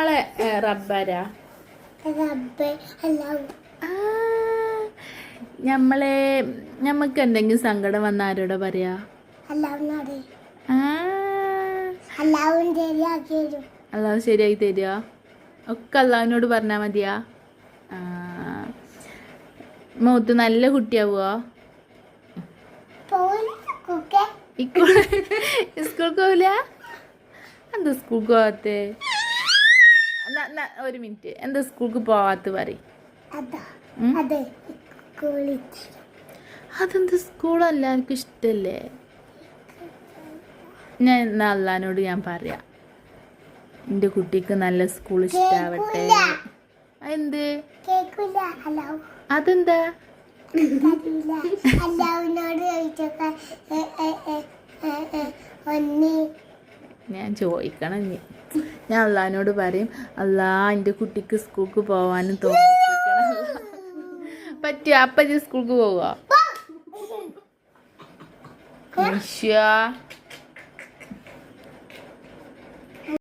നിങ്ങളെ റബ്ബാരാ? ഞമ്മക്ക് എന്തെങ്കിലും സങ്കടം വന്ന ആരോടാ പറയാ? അല്ലാഹു ശരിയാക്കി തരിക. ഒക്കെ അല്ലാഹുവിനോട് പറഞ്ഞാ മതിയാ? മൂത്ത് നല്ല കുട്ടിയാവുക? സ്കൂൾക്ക് പോവില്ല? എന്താ സ്കൂൾക്ക് പോവാത്തെ? ഒരു മിനിറ്റ്, എന്താ സ്കൂൾക്ക് പോവാത്ത പറയും? അതെന്താ സ്കൂളല്ല എനിക്ക് ഇഷ്ടല്ലേ? ഞാൻ എന്നാ അള്ളഹാനോട് ഞാൻ പറയാം എൻ്റെ കുട്ടിക്ക് നല്ല സ്കൂൾ ഇഷ്ടാവട്ടെ. എന്ത്? അതെന്താ? ഞാൻ ചോദിക്കണം. ഞാൻ അള്ളഹാനോട് പറയും, അല്ലാ എൻ്റെ കുട്ടിക്ക് സ്കൂൾക്ക് പോവാനും തോന്നിപ്പിക്കണം. പറ്റുക? അപ്പം സ്കൂൾക്ക് പോവുക?